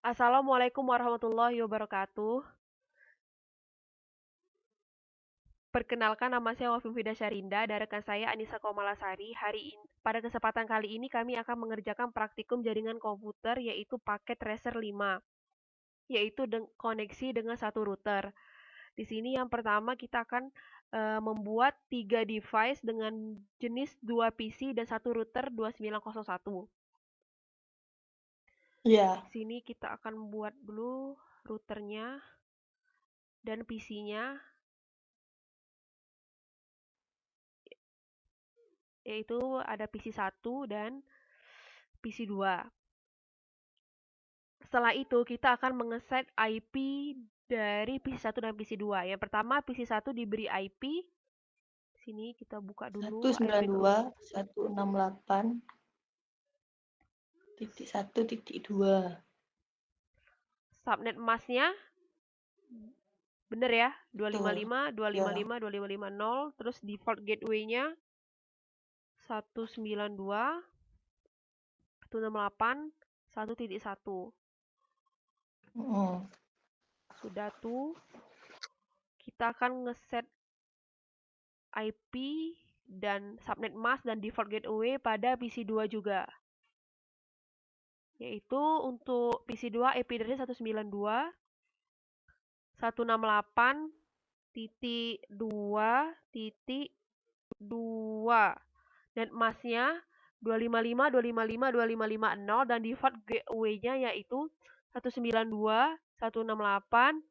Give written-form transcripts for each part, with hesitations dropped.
Assalamualaikum warahmatullahi wabarakatuh. Perkenalkan, nama saya Wafifida Syarinda dan rekan saya Anissa Komalasari. Pada kesempatan kali ini kami akan mengerjakan praktikum jaringan komputer yaitu paket Tracer 5, yaitu koneksi dengan satu router. Di sini yang pertama kita akan membuat 3 device dengan jenis 2 PC dan satu router 2901. Iya. Di sini kita akan buat dulu routernya dan PC-nya, yaitu ada PC 1 dan PC 2. Setelah itu kita akan mengeset IP dari PC 1 dan PC 2. Yang pertama PC 1 diberi IP. Sini kita buka dulu IP ke 192.168.1.2. subnet masknya bener ya, Betul. 255 Ya. 255 2550, terus default gateway-nya 192 168 1.1. Sudah tuh, kita akan ngeset IP dan subnet mask dan default gateway pada PC 2 juga. Yaitu untuk PC 2 IP address 192 168.2.2 dan masknya 255 255 2550 dan default gateway-nya yaitu 192 168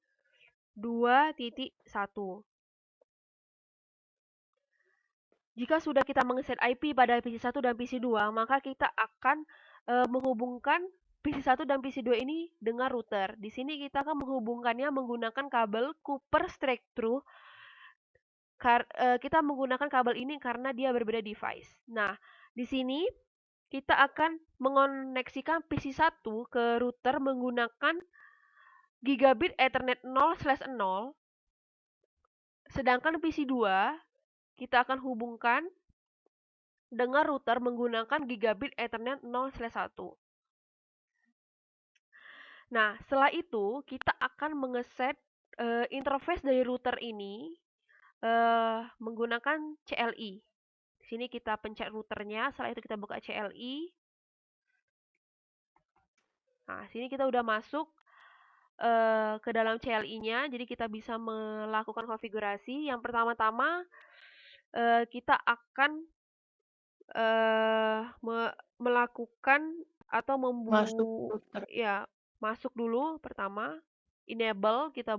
2.1. Jika sudah kita mengeset IP pada PC 1 dan PC 2, maka kita akan menghubungkan PC 1 dan PC 2 ini dengan router. Di sini kita akan menghubungkannya menggunakan kabel Cooper Straight Through. Kita menggunakan kabel ini karena dia berbeda device. Nah, di sini kita akan mengoneksikan PC 1 ke router menggunakan gigabit Ethernet 0/0, sedangkan PC 2 kita akan hubungkan dengan router menggunakan gigabit Ethernet 0/1. Nah, setelah itu kita akan mengeset interface dari router ini menggunakan CLI. Di sini kita pencet routernya, setelah itu kita buka CLI. Nah, sini kita udah masuk ke dalam CLI-nya, jadi kita bisa melakukan konfigurasi. Yang pertama-tama kita akan melakukan atau Masuk router. masuk dulu pertama, enable, kita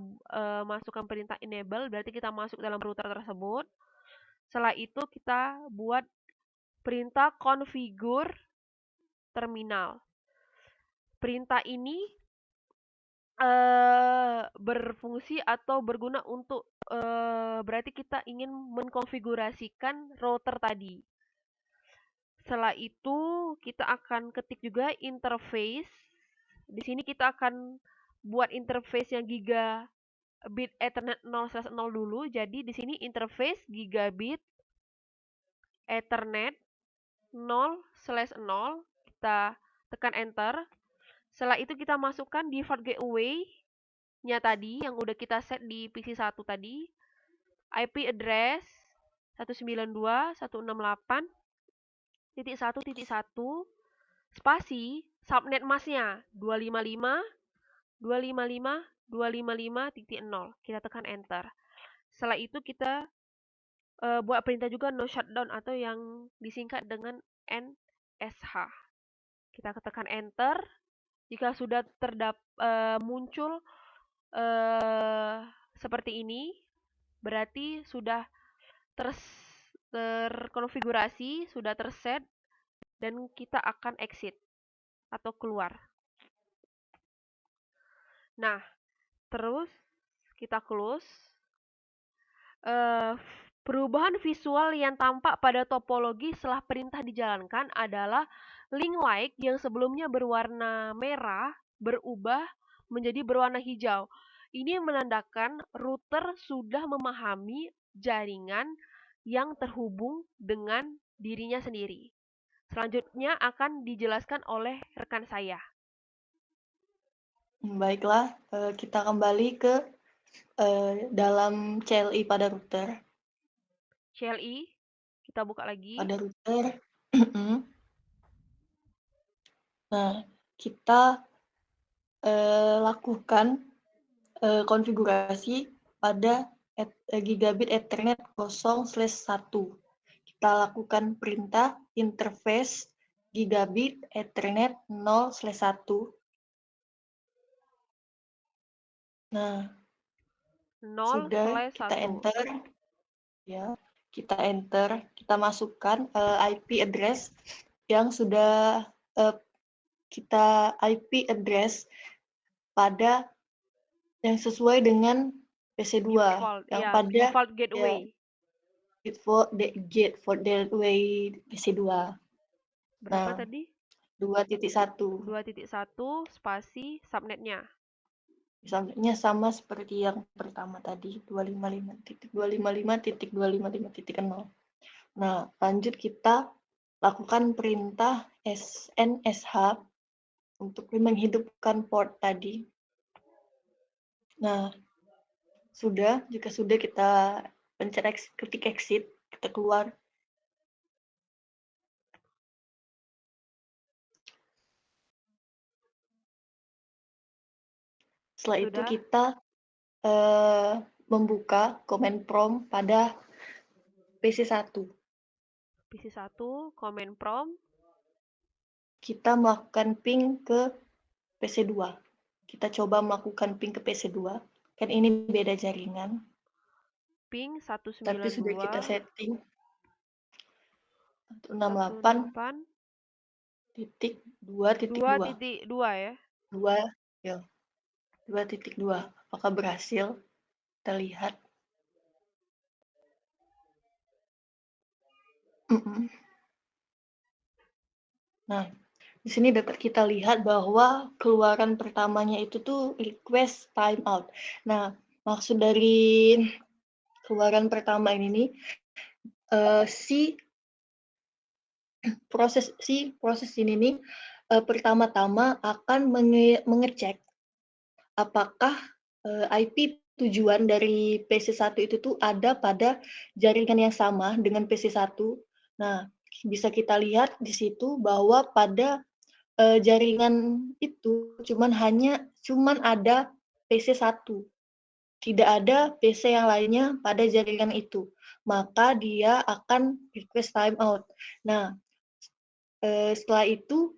masukkan perintah enable, berarti kita masuk dalam router tersebut. Setelah itu kita buat perintah configure terminal. Perintah ini berfungsi atau berguna untuk berarti kita ingin mengkonfigurasikan router tadi. Setelah itu kita akan ketik juga interface. Di sini kita akan buat interface yang gigabit Ethernet 0/0 dulu. Jadi di sini interface gigabit Ethernet 0/0, kita tekan enter. Setelah itu kita masukkan default gateway-nya tadi yang udah kita set di PC 1 tadi. IP address 192.168.1.1 spasi subnet masknya 255 255 255.0. Kita tekan enter. Setelah itu kita buat perintah juga no shutdown atau yang disingkat dengan NSH. Kita tekan enter. Jika sudah muncul seperti ini, berarti sudah terkonfigurasi, sudah terset, dan kita akan exit atau keluar. Nah, terus kita close. Perubahan visual yang tampak pada topologi setelah perintah dijalankan adalah link light yang sebelumnya berwarna merah berubah menjadi berwarna hijau. Ini menandakan router sudah memahami jaringan yang terhubung dengan dirinya sendiri. Selanjutnya akan dijelaskan oleh rekan saya. Baiklah, kita kembali ke dalam CLI pada router. CLI, kita buka lagi. Pada router, nah kita lakukan konfigurasi pada gigabit Ethernet 0/1. Kita lakukan perintah interface gigabit Ethernet 0/1. Nah, sudah kita 0/1. enter, ya. Kita masukkan IP address yang sudah kita IP address pada yang sesuai dengan PC2 Default, yang ya, pada default ya gateway. default gateway PC2. Berapa Nah, tadi? 2.1. 2.1 spasi subnetnya. Misalnya sama seperti yang pertama tadi, 255.255.255.0. Nah, lanjut kita lakukan perintah SNSH untuk menghidupkan port tadi. Nah, jika sudah kita pencet ketik exit, kita keluar. Setelah itu Sudah. kita membuka command prompt pada PC1. PC1, command prompt. Kita melakukan ping ke PC2. Kita coba melakukan ping ke PC2. Kan ini beda jaringan. Ping Tapi sudah kita 192. setting 168.2.2. 2.2 ya. 2 ya. 2.2. Apakah berhasil? Kita lihat. Nah, di sini dapat kita lihat bahwa keluaran pertamanya itu tuh request timeout. Nah, maksud dari keluaran pertama ini nih, si proses ini nih pertama-tama akan mengecek apakah IP tujuan dari PC1 itu tuh ada pada jaringan yang sama dengan PC1. Nah, bisa kita lihat di situ bahwa pada jaringan itu cuman ada PC1, tidak ada PC yang lainnya pada jaringan itu, maka dia akan request timeout. Nah, setelah itu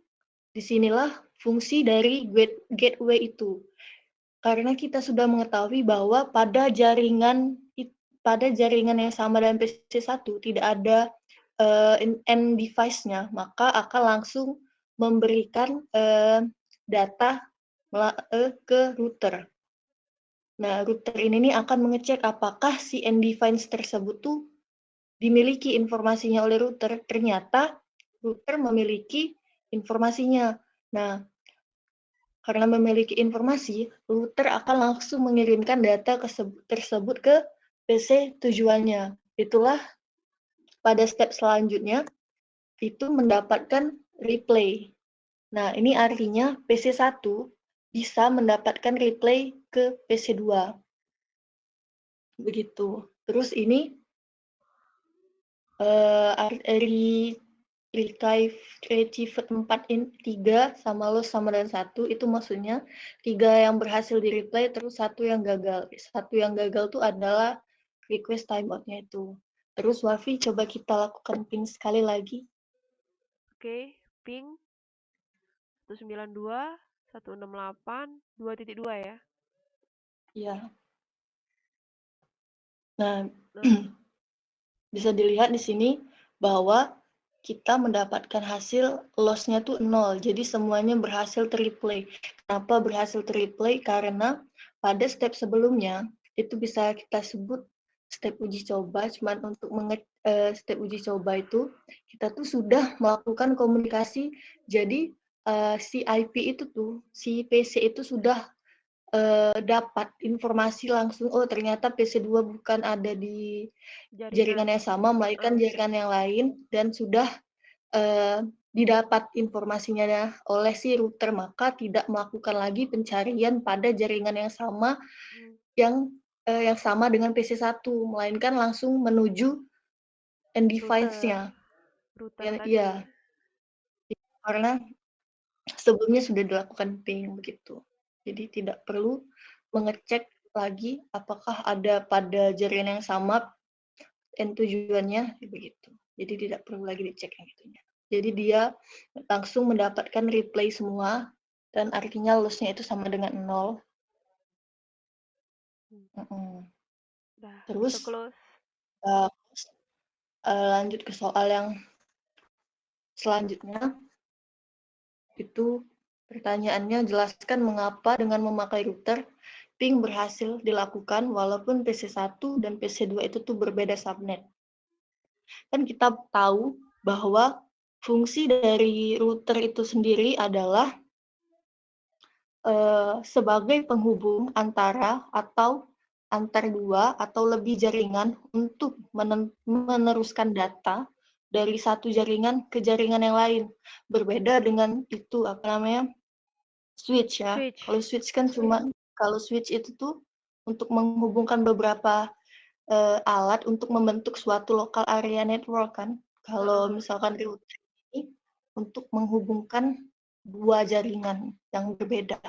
disinilah fungsi dari gateway itu. Karena kita sudah mengetahui bahwa pada jaringan yang sama dengan PC1 tidak ada end device-nya, maka akan langsung memberikan data ke router. Nah, router ini nih akan mengecek apakah si end device tersebut tuh dimiliki informasinya oleh router. Ternyata router memiliki informasinya. Nah, karena memiliki informasi, router akan langsung mengirimkan data tersebut ke PC tujuannya. Itulah pada step selanjutnya itu mendapatkan replay. Nah, ini artinya PC1 bisa mendapatkan replay ke PC2. Begitu. Terus ini retrieve 3 sama loss sama dengan 1 itu maksudnya 3 yang berhasil di replay terus 1 yang gagal. 1 yang gagal itu adalah request timeout-nya itu. Terus Wafi coba kita lakukan ping sekali lagi. Oke, ping 192.168.2.2 ya. Iya. Nah, bisa dilihat di sini bahwa kita mendapatkan hasil loss-nya tuh 0. Jadi semuanya berhasil terreplay. Kenapa berhasil terreplay? Karena pada step sebelumnya itu bisa kita sebut step uji coba. Cuman untuk step uji coba itu kita tuh sudah melakukan komunikasi. Jadi si IP itu tuh, si PC itu sudah dapat informasi langsung, oh ternyata PC2 bukan ada di jaringan yang sama, melainkan jaringan yang lain, dan sudah didapat informasinya oleh si router, maka tidak melakukan lagi pencarian pada jaringan Mmm, yang, yang sama dengan PC1, melainkan langsung menuju end router device-nya. router Ya tadi. iya, karena sebelumnya sudah dilakukan ping begitu. Jadi tidak perlu mengecek lagi apakah ada pada jaringan yang sama end tujuannya, begitu. Jadi tidak perlu lagi dicek yang itunya. Jadi dia langsung mendapatkan replay semua dan artinya loss-nya itu sama dengan nol. Mmm, Mhm. udah itu Terus, close. eee, lanjut ke soal yang selanjutnya, itu pertanyaannya, jelaskan mengapa dengan memakai router, ping berhasil dilakukan walaupun PC1 dan PC2 itu tuh berbeda subnet. Kan kita tahu bahwa fungsi dari router itu sendiri adalah sebagai penghubung antara atau antar dua atau lebih jaringan untuk meneruskan data dari satu jaringan ke jaringan yang lain. Berbeda dengan itu, apa namanya, switch ya. Switch. Kalau switch itu tuh untuk menghubungkan beberapa, alat untuk membentuk suatu local area network kan. Kalau Heeh, misalkan router ini untuk menghubungkan 2 jaringan yang berbeda,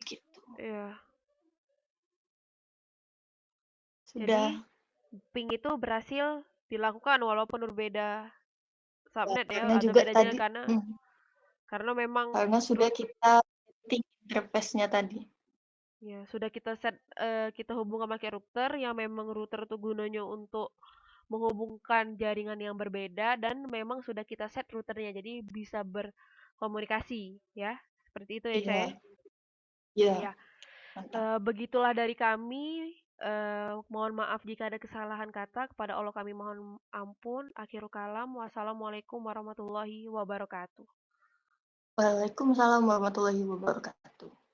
gitu. iya. Jadi Sudah, ping itu berhasil dilakukan walaupun berbeda ya, subnet ya karena atau juga beda jaringan tadi karena memang karena sudah root kita setting interface-nya tadi. ya sudah kita set kita hubungkan pakai router yang memang router itu gunanya untuk menghubungkan jaringan yang berbeda dan memang sudah kita set routernya jadi bisa berkomunikasi ya. Seperti itu ya, Ca, ya? Iya iya, Iya, mantap. begitulah dari kami, mohon maaf jika ada kesalahan kata, kepada Allah kami mohon ampun. Akhirul kalam, wassalamualaikum warahmatullahi wabarakatuh. Waalaikumsalam warahmatullahi wabarakatuh.